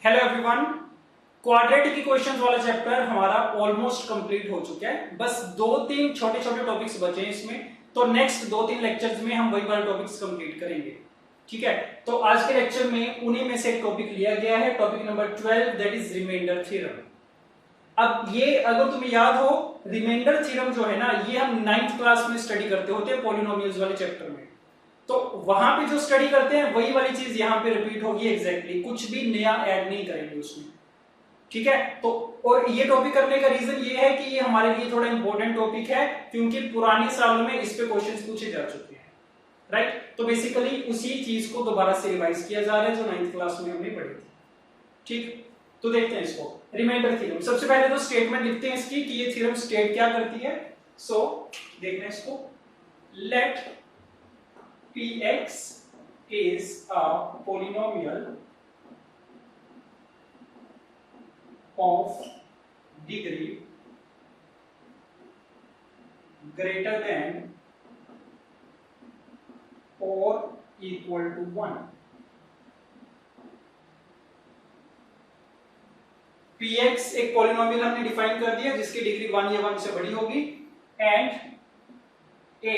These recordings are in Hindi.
हेलो एवरीवन, क्वाड्रेटिक इक्वेशंस वाला चैप्टर हमारा ऑलमोस्ट कंप्लीट हो चुका है। बस दो तीन छोटे छोटे टॉपिक्स बचे हैं इसमें, तो नेक्स्ट दो तीन लेक्चर्स में हम वही वाले टॉपिक्स कंप्लीट करेंगे। ठीक है, तो आज के लेक्चर में उन्हीं में से एक टॉपिक लिया गया है, topic number 12, that is remainder theorem. अब ये अगर तुम्हें याद हो, रिमाइंडर थ्योरम जो है ना, ये हम 9th क्लास में स्टडी करते होते हैं पॉलिनोमियल्स वाले चैप्टर में। तो वहां पे जो स्टडी करते हैं वही वाली चीज यहां पे रिपीट होगी एग्जैक्टली, कुछ भी नया ऐड नहीं करेंगे उसमें। ठीक है, तो और ये टॉपिक करने का रीजन ये है कि ये हमारे लिए थोड़ा इंपॉर्टेंट टॉपिक है, क्योंकि पुराने सालों में इस पे क्वेश्चंस पूछे जा चुके हैं। राइट, तो बेसिकली उसी चीज को दोबारा से रिवाइज किया जा रहा है जो 9th क्लास में हमने पढ़ी थी। ठीक, तो देखते हैं इसको। रिमाइंडर थ्योरम, सबसे पहले तो स्टेटमेंट लिखते हैं इसकी कि ये थ्योरम स्टेट क्या करती है। सो देखते हैं इसको। Let Px is a polynomial of degree greater than or equal to 1. Px एक पॉलिनोमियल हमने डिफाइन कर दिया जिसकी डिग्री 1 या 1 से बड़ी होगी, and a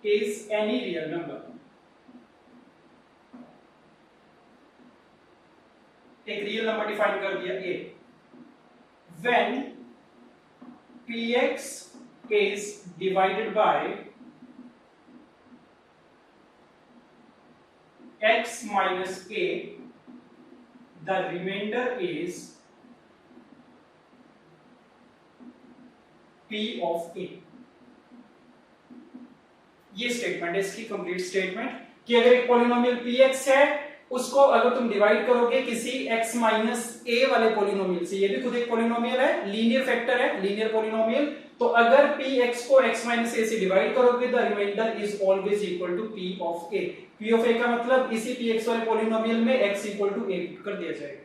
is any real number. एक रियल नंबर डिफाइन कर दिया a, when px is divided by x minus a, the remainder is p of a. ये स्टेटमेंट है इसकी कंप्लीट स्टेटमेंट कि अगर एक पॉलिनोमियल px है, उसको अगर तुम डिवाइड करोगे किसी x माइनस a वाले पॉलिनोमियल से, ये भी खुद एक पॉलिनोमियल है, लीनियर फैक्टर है, लीनियर पॉलिनोमियल, तो अगर px को x माइनस a से डिवाइड करोगे the remainder is always equal to p of a। p of a का मतलब इसी px वाले पॉलिनोमियल में x equal to a put कर दिया जाएगा।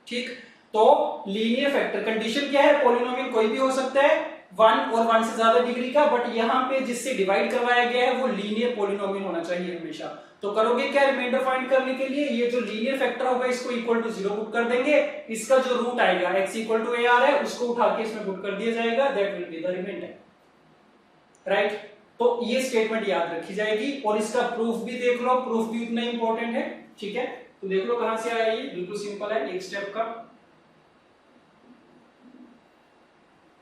ठीक, तो लीनियर फैक्टर कंडीशन क्या है, पॉलिनोमियल कोई भी हो सकता है 1 और 1 से ज्यादा डिग्री का, बट यहाँ पे जिससे डिवाइड करवाया गया है वो लीनियर पॉलिनोमियल होना चाहिए हमेशा। तो करोगे क्या, रिमाइंडर फाइंड करने के लिए ये जो लीनियर फैक्टर होगा इसको इक्वल टू 0 पुट कर देंगे, इसका जो रूट आएगा x equal to a r है उसको उठा के इसमें पुट कर दिया जाएगा, that will be the remainder. Right, तो ये स्टेटमेंट याद रखी जाएगी और इसका प्रूफ भी देख लो, प्रूफ भी उतना इंपॉर्टेंट है। ठीक है, तो देख लो कहां से आया, ये बिल्कुल सिंपल है, एक स्टेप का।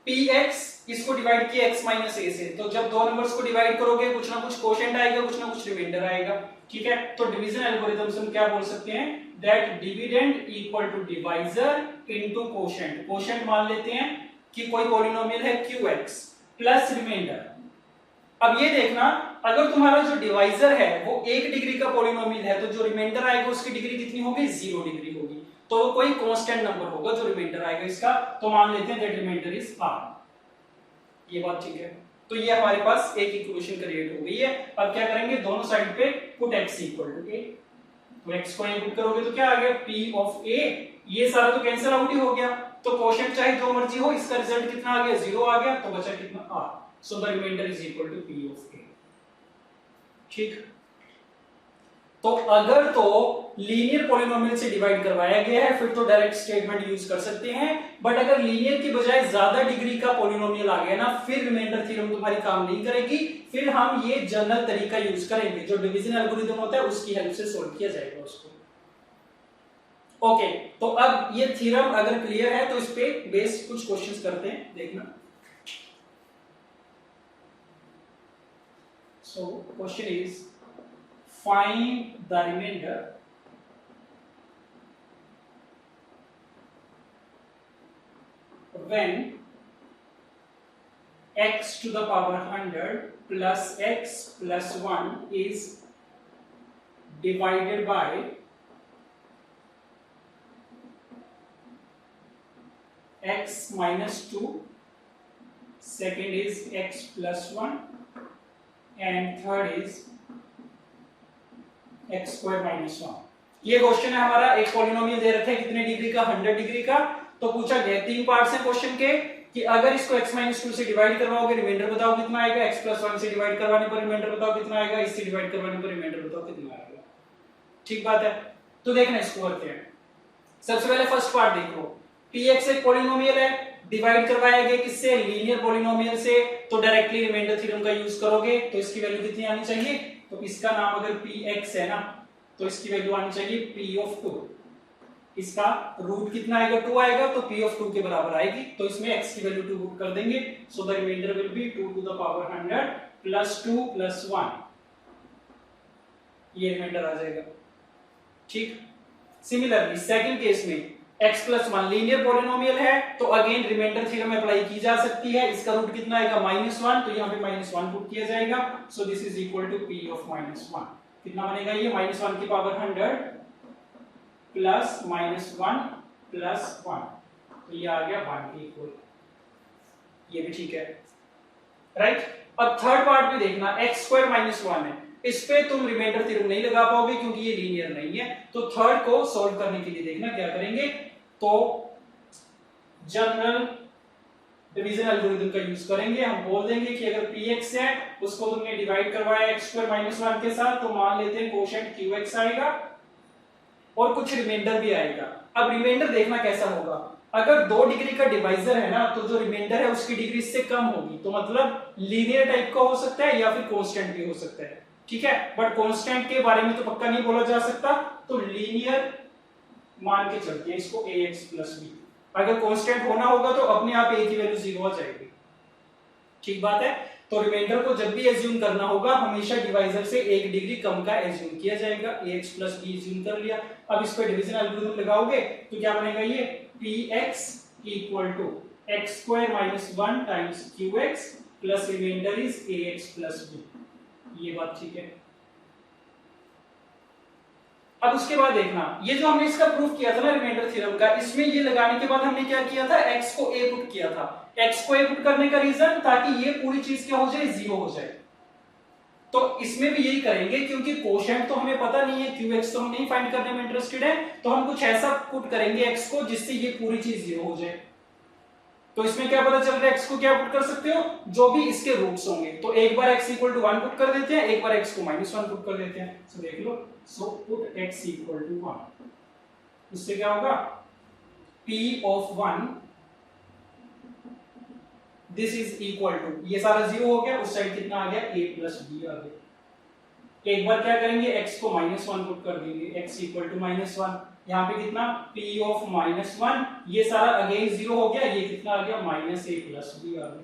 px इसको डिवाइड किया x माइनस a से, तो जब दो नंबर्स को डिवाइड करोगे कुछ ना कुछ कोशेंट आएगा, कुछ ना कुछ रिमाइंडर आएगा। ठीक है, तो डिवीजन एल्गोरिथम से हम क्या बोल सकते हैं, that dividend equal to divisor into quotient. Quotient मान लेते हैं कि कोई पॉलिनोमियल है qx प्लस रिमाइंडर। अब ये देखना, अगर तुम्हारा जो डिवाइजर है वो 1 डिग्री का पॉलिनोमियल है, तो जो रिमाइंडर आएगा उसकी डिग्री कितनी होगी, 0 डिग्री होगी, तो वो कोई कांस्टेंट नंबर होगा जो रिमाइंडर आएगा इसका, तो मान लेते हैं दैट रिमाइंडर इज r। ये बात ठीक है, तो ये हमारे पास एक इक्वेशन क्रिएट हो गई है। अब क्या करेंगे, दोनों साइड पे put x equal to a, तो x को पुट करोगे तो क्या आ गया, p ऑफ a, ये सारा तो कैंसिल आउट ही हो गया, तो कोशेंट चाहे जो मर्जी हो, इसका रिजल्ट कितना आ गया, 0 आ गया, तो बचा कितना r, so the remainder is equal to p of a। ठीक, तो अगर तो लीनियर पॉलिनोमियल से डिवाइड करवाया गया है फिर तो डायरेक्ट स्टेटमेंट यूज कर सकते हैं, बट अगर लीनियर की बजाय ज्यादा डिग्री का पॉलिनोमियल आ गया ना, फिर रिमाइंडर थ्योरम तुम्हारी काम नहीं करेगी, फिर हम ये जनरल तरीका यूज करेंगे, जो डिवीजन एल्गोरिथम होता है उसकी हेल्प से सॉल्व किया जाएगा उसको। ओके, तो अब ये थ्योरम अगर क्लियर है तो इस पे बेस्ड कुछ क्वेश्चंस करते हैं, देखना। So question is find the remainder when x to the power 100 plus x plus 1 is divided by x minus 2, second is x plus 1 and third is x square minus 1। ये क्वेश्चन है हमारा, एक पॉलिनोमियल दे रखा है कितने डिग्री का, 100 डिग्री का, तो पूछा गया 3 पार्ट्स हैं क्वेश्चन के कि अगर इसको x माइनस 2 से डिवाइड करवाओगे रिमाइंडर बताओ कितना आएगा, x प्लस 1 से डिवाइड करवाने पर रिमाइंडर बताओ कितना आएगा, इससे डिवाइड करवाने पर रिमाइंडर बताओ कितना आएगा। ठीक बात है। तो देखना इसको करते हैं। सबसे पहले फर्स्ट पार्ट देख लो, px एक पॉलिनोमियल है, डिवाइड करवाया गया किससे, लीनियर पॉलिनोमियल से, तो डायरेक्टली रिमाइंडर थ्योरम का यूज करोगे तो इसकी वैल्यू कितनी आनी चाहिए, तो इसका नाम अगर px है ना तो इसकी वैल्यू आनी चाहिए p ऑफ 2, इसका रूट कितना आएगा 2 आएगा तो p ऑफ 2 के बराबर आएगी, तो इसमें x की वैल्यू 2 पुट कर देंगे, so the remainder will be 2 to the power 100 plus 2 plus 1, ये रिमाइंडर आ जाएगा। ठीक, सिमिलरली सेकंड केस में x प्लस 1 लीनियर पॉलिनोमियल है तो अगेन रिमाइंडर थ्योरम अप्लाई की जा सकती है, इसका रूट कितना आएगा -1, तो यहाँ पे -1 पुट किया जाएगा, so this is equal to p of -1, कितना बनेगा ये -1 की पावर 100 प्लस -1 प्लस 1, तो ये आ गया 1 के इक्वल, ये भी ठीक है राइट। अब थर्ड पार्ट भी देखना, x² -1 है, इस पे तुम रिमाइंडर थ्योरम नहीं लगा पाओगे क्योंकि ये लीनियर नहीं है, तो थर्ड को सॉल्व करने के लिए देखना क्या करेंगे, तो जनरल डिवीजन एल्गोरिथम का यूज करेंगे। हम बोल देंगे कि अगर px है उसको तुमने डिवाइड करवाया x² -1 के साथ, तो मान लेते हैं कोशेंट qx आएगा और कुछ रिमाइंडर भी आएगा। अब रिमाइंडर देखना कैसा होगा, अगर 2 डिग्री का डिवाइजर है ना तो जो रिमाइंडर है उसकी डिग्री इससे कम होगी, तो मतलब लीनियर टाइप का हो सकता है या फिर कांस्टेंट भी हो सकता है, ठीक है, बट कांस्टेंट के बारे में तो पक्का नहीं बोला जा सकता, तो लीनियर मान के चलते हैं इसको ax प्लस b, अगर कांस्टेंट होना होगा तो अपने आप a की वैल्यू 0 आ जाएगी, ठीक बात है। तो रिमाइंडर को जब भी एज्यूम करना होगा हमेशा डिवाइजर से 1 डिग्री कम का एज्यूम किया जाएगा, ax प्लस b एज्यूम कर लिया। अब इस पे डिवीजन एल्गोरिथम लगाओगे तो क्या बनेगा, ये px equal to x² -1 times qx plus remainder is ax plus b, ये बात ठीक है। अब उसके बाद देखना, ये जो हमने इसका प्रूफ किया था ना रिमाइंडर थ्योरम का, इसमें ये लगाने के बाद हमने क्या किया था, x को a पुट किया था, x को a पुट करने का रीजन ताकि ये पूरी चीज क्या हो जाए, 0 हो जाए। तो इसमें भी यही करेंगे क्योंकि कोशेंट तो हमें पता नहीं है, qx तो हम नहीं फाइंड करने में इंटरेस्टेड है, तो हम कुछ ऐसा पुट करेंगे x को जिससे ये पूरी चीज 0 हो जाए। तो इसमें क्या पता चल रहा है, x को क्या पुट कर सकते हो, जो भी इसके रूट्स होंगे, तो एक बार x इक्वल टू 1 पुट कर देते हैं, एक बार x को -1 पुट कर देते हैं, सो देख लो, so put x equal to 1, उससे क्या होगा, p of 1 this is equal to, ये सारा 0 हो गया, उस साइड कितना आ गया, a प्लस b आ गया। एक बार क्या करेंगे, x को -1 पुट कर देंगे, x इक्वल टू -1, यहाँ पे कितना p ऑफ -1, ये सारा अगेन 0 हो गया, ये कितना आ गया, -a प्लस b आ गया।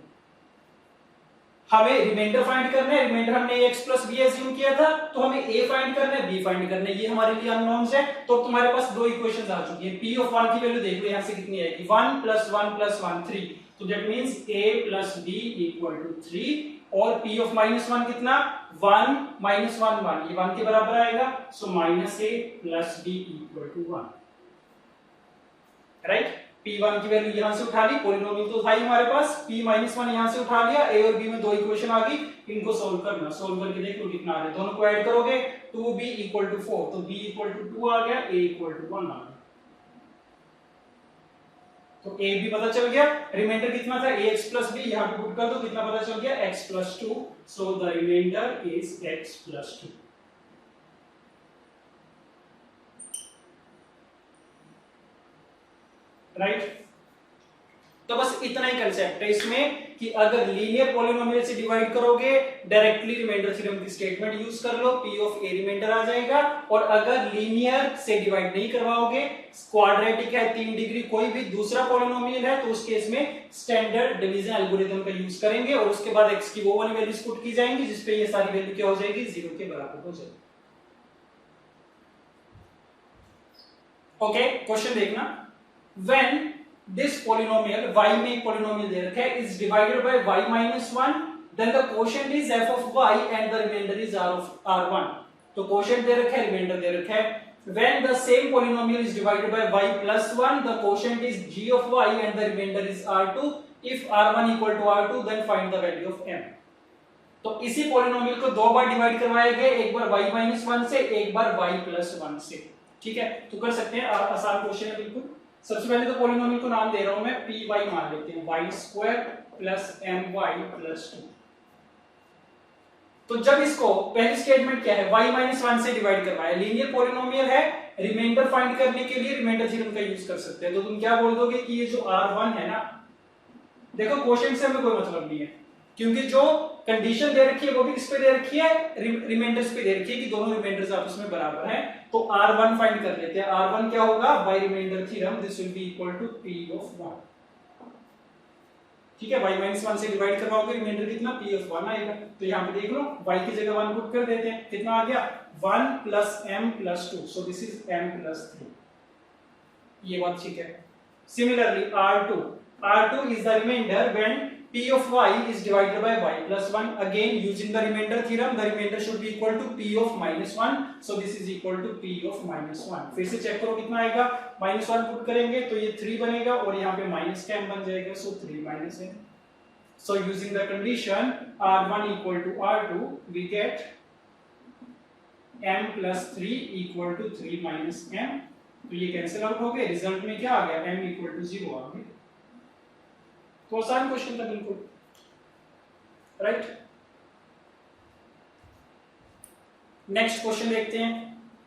हमें रिमाइंडर फाइंड करना है, रिमाइंडर हमने x प्लस b एज्यूम किया था, तो हमें a फाइंड करना है, b फाइंड करना है, ये हमारे लिए अननोन्स है। तो तुम्हारे पास 2 इक्वेशंस आ चुकी है, p ऑफ 1 की वैल्यू देख लो यहाँ से कितनी आएगी, 1 प्लस 1 प्लस 1 3, तो that means a plus b equal to 3, और p ऑफ -1 कितना, 1 -1 1, ये 1 के बराबर आएगा, so -a plus b equal to 1, right. p1 की वैल्यू यहां से उठा ली, पॉलिनोमियल तो था ही हमारे पास, p -1 यहां से उठा लिया, a और b में 2 इक्वेशन आ गई, इनको सोल्व करना, सोल्व करके देखो कितना आ रहा है, दोनों को ऐड करोगे 2b इक्वल टू 4, तो b इक्वल टू 2 आ गया, a इक्वल टू 1 आ गया, तो a भी पता चल गया, रिमाइंडर कितना था, ax प्लस b, यहां पे पुट कर दो, कितना पता चल गया, x plus 2, so the remainder is x plus 2, right. तो बस इतना ही कंसेप्ट है इसमें कि अगर लीनियर पॉलिनोमियल से डिवाइड करोगे डायरेक्टली रिमाइंडर थ्योरम की स्टेटमेंट यूज कर लो, p ऑफ a रिमाइंडर आ जाएगा, और अगर लीनियर से डिवाइड नहीं करवाओगे, क्वाड्रेटिक है, 3 डिग्री कोई भी दूसरा पॉलिनोमियल है, तो उस केस में स्टैंडर्ड डिवीजन एल्गोरिथम का यूज करेंगे, और उसके बाद x की वो वाली वैल्यूज पुट की जाएंगी जिसपे ये सारी वैल्यू क्या हो जाएगी, 0 के बराबर हो जाएगी। ओके, क्वेश्चन देखना, when this polynomial y में एक polynomial दे रखा है is divided by y minus 1, then the quotient is f of y and the remainder is r1, तो quotient दे रखा है, remainder दे रखा है। when the same polynomial is divided by y plus 1, the quotient is g of y and the remainder is r2, if r1 equal to r2 then find the value of m। तो इसी polynomial को 2 बार डिवाइड करवाया गया, एक बार y minus 1 से, एक बार y plus 1 से, ठीक है, तो कर सकते हैं, आसान क्वेश्चन है बिल्कुल। सबसे पहले तो पॉलिनोमियल को नाम दे रहा हूं मैं, py मान लेते हैं, y² प्लस my प्लस 2, तो जब इसको पहली स्टेटमेंट क्या है, y माइनस 1 से डिवाइड करवाया, लीनियर पॉलिनोमियल है, रिमाइंडर फाइंड करने के लिए रिमाइंडर थ्योरम का यूज कर सकते हैं। तो तुम क्या बोल दोगे कि ये जो r1 है ना, देखो क्वोशिएंट से हमें कोई मतलब नहीं है, क्योंकि जो कंडीशन दे रखी है वो भी किस पे दे रखी है, रिमाइंडर्स पे दे रखी है कि दोनों रिमाइंडर्स आपस में बराबर हैं। तो r1 फाइंड कर लेते हैं। r1 क्या होगा, by remainder theorem this will be equal to p of 1। ठीक है, y माइनस 1 से डिवाइड करवाओगे, रिमाइंडर कितना, p ऑफ 1 आएगा। तो यहां पे देख लो, y की जगह 1 पुट कर देते हैं, कितना आ गया 1 plus m plus 2, so this is m plus 3। ये बात ठीक है। Similarly r2 is the remainder when p of y is divided by y plus 1. Again using the remainder theorem, the remainder should be equal to p of minus 1, so this is equal to p of minus 1. फिर से चेक करो कितना आएगा, minus 1 पुट करेंगे तो ये 3 बनेगा और यहाँ पे minus का m बन जाएगा, so 3 minus m. So using the condition r1 equal to r2, we get m plus 3 equal to 3 minus m. तो ये कैंसिल आउट हो गए, रिजल्ट में क्या आ गया, m equal to 0 आ गया। तो आसान क्वेश्चन था बिल्कुल, राइट। नेक्स्ट क्वेश्चन देखते हैं।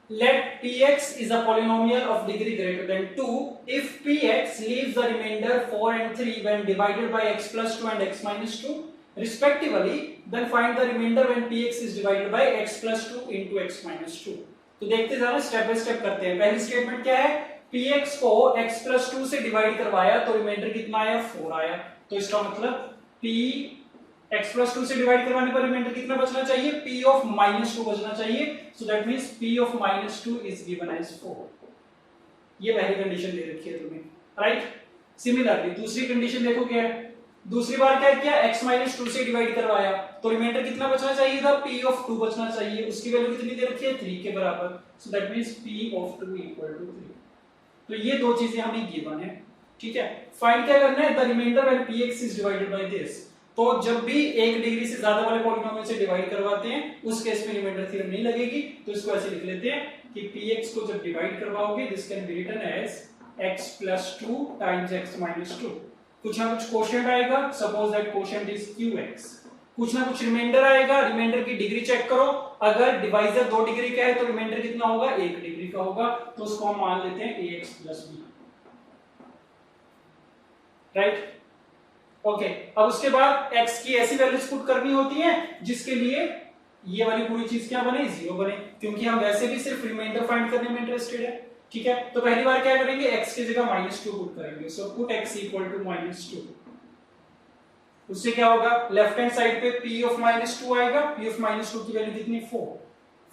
Let px is a polynomial of degree greater than 2 if px leaves the remainder 4 and 3 when divided by x plus 2 and x minus 2 respectively, then find the remainder when px is divided by x plus 2 into x minus 2। तो देखते जाना, स्टेप बाय स्टेप करते हैं। पहली स्टेटमेंट क्या है, px को x plus 2 से डिवाइड करवाया तो रिमाइंडर कितना आया, 4 आया। तो इसका मतलब p x plus 2 से डिवाइड करवाने पर रिमाइंडर कितना बचना चाहिए, p of minus 2 बचना चाहिए। So that means p of minus 2 is given as 4। ये पहली कंडीशन दे रखी है तुम्हें, राइट। सिमिलरली दूसरी कंडीशन देखो क्या है, दूसरी बार क्या किया, x minus 2 से डिवाइड करवाया तो रिमाइंडर कितना बचना चाहिए था, p of 2 बचना चाहिए। उसकी वैल्यू कितनी दे रखी है, 3 के बराबर। So that means p of 2 equal to 3। तो ये दो चीजें हमें गिवन है, ठीक है। फाइंड क्या करना है, the remainder when px is divided by this. तो जब भी एक डिग्री से ज्यादा वाले पॉलिनोमियल से डिवाइड करवाते हैं उस केस में रिमाइंडर थ्योरम नहीं लगेगी। तो इसको ऐसे लिख लेते हैं कि px को जब डिवाइड करवाओगे this can be written as x plus 2 times x minus 2। कुछ ना कुछ कोशेंट आएगा, suppose that quotient is qx, कुछ ना कुछ रिमाइंडर आएगा, रिमाइंडर की डिग्री चेक करो, अगर डिवाइजर 2 डिग्री का है तो रिमाइंडर कितना होगा, 1 डिग्री का होगा। तो उसको हम मान लेते हैं ax plus b, right. Okay, अब उसके बाद x की ऐसी वैल्यूज पुट करनी होती है जिसके लिए ये वाली पूरी चीज क्या बने, 0 बने, क्योंकि हम वैसे भी सिर्फ रिमाइंडर फाइंड करने में इंटरेस्टेड है, ठीक है। तो पहली बार क्या करेंगे, x की जगह -2 पुट करेंगे। So put x equal to -2। उससे क्या होगा, लेफ्ट हैंड साइड पे p ऑफ -2 आएगा, p ऑफ -2 की वैल्यू कितनी,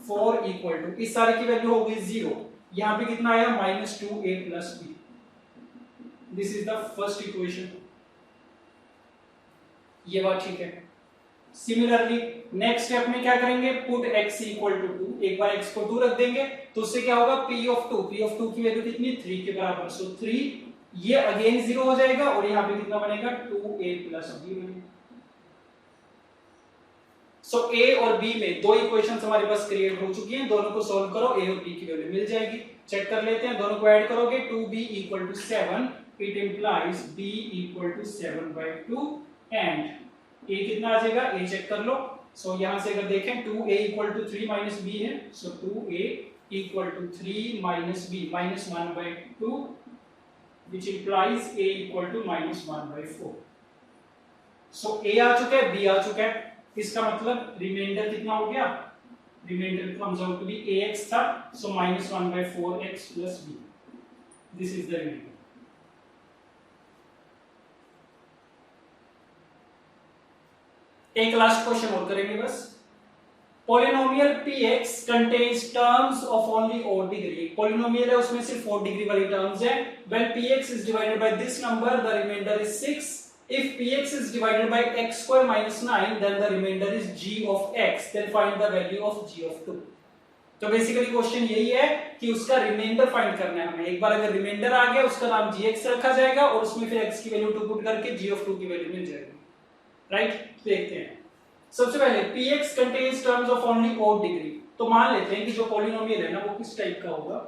4 इक्वल टू इस सारे की वैल्यू हो गई 0। यहां पे कितना आया, -2a plus b। This is the first equation. ये बात ठीक है। सिमिलरली नेक्स्ट स्टेप में क्या करेंगे, पुट x इक्वल टू 2। एक बार x को 2 रख देंगे तो उससे क्या होगा, p ऑफ 2 की वैल्यू कितनी, 3 के बराबर। सो 3 ये अगेन 0 हो जाएगा और यहां पे कितना बनेगा, 2a प्लस b बनेगा। सो a और b में दो इक्वेशंस हमारे पास क्रिएट हो चुकी हैं, दोनों को सॉल्व करो, a और b की वैल्यू मिल जाएगी। चेक कर लेते हैं, दोनों को ऐड करोगे 2b equal to 7, it implies b equal to 7/2 and a कितना आ जाएगा, a चेक कर लो। सो यहां से अगर देखें 2a equal to 3 minus b है, so 2a equal to 3 minus b -1/2 which implies a equal to -1/4। So a आ चुका है, b आ चुका है, इसका मतलब रिमाइंडर कितना हो गया, remainder comes out to be ax था, so -1/4x plus b, this is the remainder. एक लास्ट क्वेश्चन और करेंगे बस। Polynomial px contains terms of only odd degree। Polynomial है उसमें सिर्फ odd डिग्री वाली टर्म्स है। When px is divided by this number, the remainder is 6। If px is divided by x square minus 9, then the remainder is g of x। Then find the value of g of 2। तो बेसिकली क्वेश्चन यही है कि उसका रिमाइंडर फाइंड करना है हमें। एक बार अगर रिमाइंडर आ गया उसका नाम gx रखा जाएगा और उसमें फिर x की वैल्यू 2 पुट करके g of 2 की वैल्यू मिल जाएगी, राइट। देखते हैं, सबसे पहले px contains terms of only odd degree। तो मान लेते हैं कि जो पॉलिनोमियल है ना वो किस टाइप का होगा,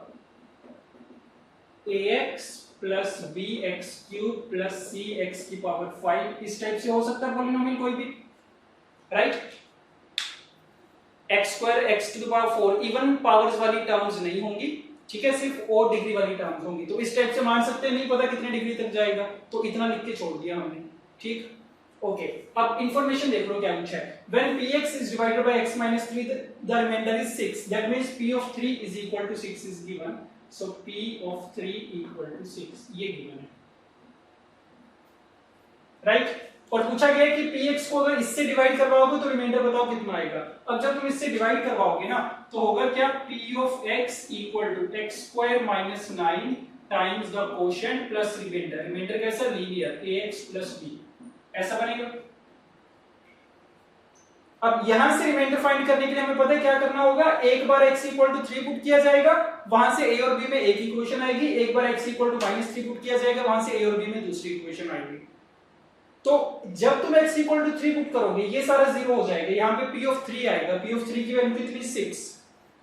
ax plus bx cube plus cx की पावर 5, इस टाइप से हो सकता है पॉलिनोमियल कोई भी, right. X square x to the power 4 even powers वाली टर्म्स नहीं होंगी, ठीक है, सिर्फ और डिग्री वाली टर्म्स होंगी। तो इस टाइप से मान सकते हैं, नहीं पता कितने डिग्री तक जाएगा, तो इतना लिख के छोड़ दिया हमने, ठीक। ओके, अब इंफॉर्मेशन देख लो क्या पूछा है। When px is divided by x minus 3 the remainder is 6, that means p of 3 is equal to 6 is given, so p of 3 equal to 6 ये given है, राइट। और पूछा गया है कि px को अगर इससे डिवाइड करवाओगे तो रिमाइंडर बताओ कितना आएगा। अब जब तुम इससे डिवाइड करवाओगे ना तो होगा क्या, p of x equal to x square minus 9 times the quotient plus remainder, remainder कैसा, लीनियर ax plus b, ऐसा बनेगा। अब यहां से रिमाइंडर फाइंड करने के लिए हमें पता है क्या करना होगा, एक बार x इक्वल टू 3 पुट किया जाएगा, वहां से a और b में एक इक्वेशन आएगी, एक बार x इक्वल टू -3 पुट किया जाएगा, वहां से a और b में दूसरी इक्वेशन आएगी। तो जब तुम x इक्वल टू 3 पुट करोगे ये सारा जीरो हो जाएगा, यहाँ पे p ऑफ 3 आएगा, p ऑफ 3 की वैल्यू कितनी, 6।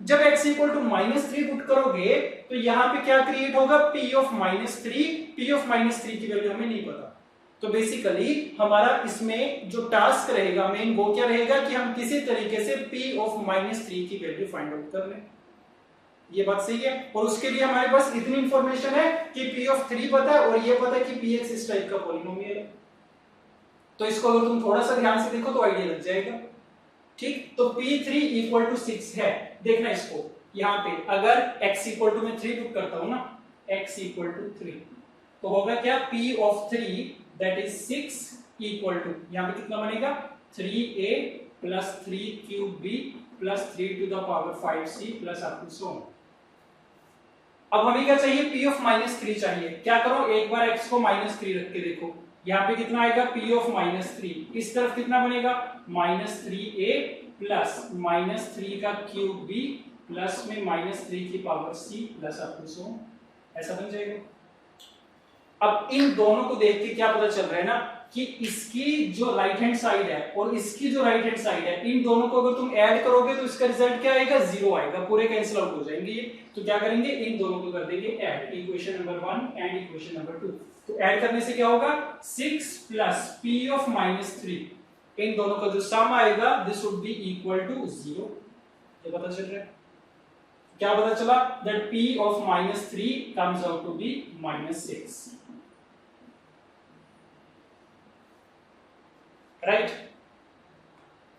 जब x इक्वल टू -3 पुट करोगे तो यहाँ पे क्या क्रिएट होगा, p ऑफ -3, p ऑफ -3 की वैल्यू हमें नहीं पता। तो बेसिकली हमारा इसमें जो टास्क रहेगा मेन वो क्या रहेगा कि हम किसी तरीके से p ऑफ -3 की वैल्यू फाइंड आउट कर लें। ये बात सही है, और उसके लिए हमारे पास इतनी इंफॉर्मेशन है कि p ऑफ 3 पता है और ये पता है कि px इस टाइप का पॉलिनोमियल है। तो इसको अगर तुम थोड़ा सा ध्यान से देखो तो आइडिया लग जाएगा, ठीक। तो p3 इक्वल टू 6 है, देखना इसको, यहाँ पे अगर x इक्वल टू मैं 3 पुट करता हूं ना, x इक्वल टू 3 तो होगा क्या, p of 3 that is 6 equal to, यहाँ पे कितना बनेगा, 3a plus 3qb plus 3 to the power 5c plus up to so on। अब हमें क्या चाहिए, p of -3 चाहिए। क्या करो, एक बार x को -3 रख के देखो, यहाँ पे कितना आएगा, p of -3, इस तरफ कितना बनेगा, -3a plus -3 का क्यूब b प्लस में -3 की power c plus up to so on, ऐसा बन जाएगा। अब इन दोनों को देख के क्या पता चल रहा है ना कि इसकी जो राइट हैंड साइड है और इसकी जो राइट हैंड साइड है, इन दोनों को अगर तुम ऐड करोगे तो इसका रिजल्ट क्या आएगा, 0 आएगा, पूरे कैंसिल आउट हो जाएंगे ये। तो क्या करेंगे, इन दोनों को कर देंगे add, equation number 1 and equation number 2। तो ऐड करने से क्या होगा, 6 प्लस p ऑफ -3, इन दोनों का जो सम आएगा this would be equal to 0। ये पता चल रहा है, क्या पता चला, that p of -3 comes out to be -6, right.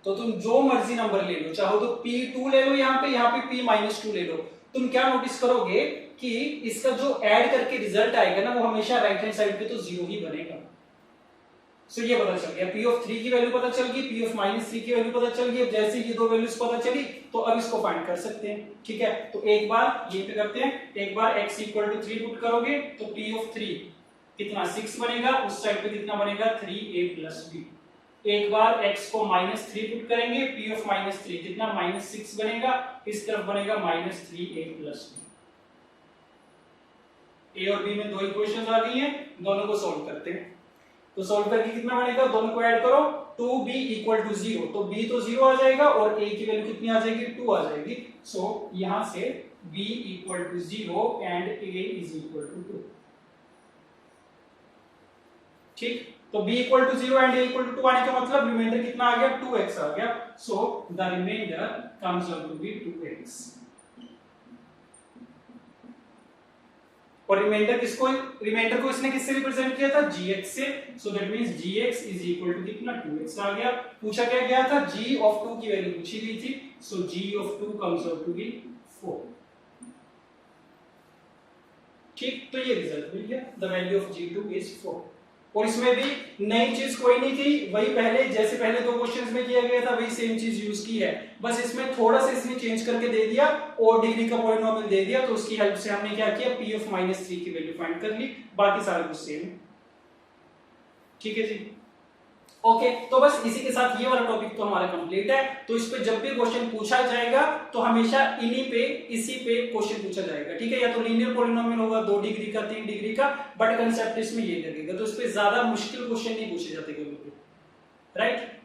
तो तुम जो मर्जी नंबर ले लो, चाहो तो p2 ले लो, यहाँ पे p-2 ले लो, तुम क्या नोटिस करोगे कि इसका जो ऐड करके रिजल्ट आएगा ना वो हमेशा राइट हैंड साइड पे तो 0 ही बनेगा। सो ये पता चल गया, p ऑफ 3 की वैल्यू पता चल गई, p ऑफ -3 की वैल्यू पता चल गई। अब जैसे ये दो वैल्यूज पता चली तो अब इसको फाइंड कर सकते हैं, ठीक है। तो एक बार ये पे करते हैं, एक बार x इक्वल टू 3 पुट करोगे तो p ऑफ 3 कितना, 6 बनेगा, उस साइड पे कितना बनेगा, 3a प्लस b। एक बार x को -3 पुट करेंगे, p ऑफ -3 कितना, -6 बनेगा, इस तरफ बनेगा -3a प्लस b। a और b में दो इक्वेशंस आ गई हैं, दोनों को सॉल्व करते हैं। तो सॉल्व करके कितना बनेगा, दोनों को ऐड करो, 2b इक्वल टू 0, तो b तो 0 आ जाएगा और a की वैल्यू कितनी आ जाएगी, 2 आ जाएगी। सो यहां से b equal to 0 and a is equal to 2, ठीक। तो b equal to 0 and a equal to 2 आने का मतलब रिमाइंडर कितना आ गया, 2x आ गया। So the remainder comes out to be 2x। और रिमाइंडर को इसने किससे रिप्रेजेंट किया था, gx से। So that means gx is equal to कितना, 2x आ गया। पूछा क्या गया था, g ऑफ 2 की वैल्यू पूछी गई थी, so g of 2 comes out to be 4, ठीक। तो ये रिजल्ट मिल गया, the value of g2 is 4। और इसमें भी नई चीज कोई नहीं थी, वही पहले जैसे पहले दो क्वेश्चंस में किया गया था वही सेम चीज यूज की है, बस इसमें थोड़ा सा इसने चेंज करके दे दिया और डिग्री का पॉलिनोमियल दे दिया। तो उसकी हेल्प से हमने क्या किया, p ऑफ -3 की वैल्यू फाइंड कर ली, बाकी सारा कुछ सेम है, ठीक है जी। ओके, तो बस इसी के साथ ये वाला टॉपिक तो हमारा कंप्लीट है। तो इस पे जब भी क्वेश्चन पूछा जाएगा तो हमेशा इसी पे क्वेश्चन पूछा जाएगा, ठीक है। या तो लीनियर पॉलिनोमियल होगा 2 डिग्री का, 3 डिग्री का, बट कंसेप्ट इसमें ये लगेगा। तो इस पे ज्यादा मुश्किल क्वेश्चन नहीं पूछे जाते कभी भी, राइट।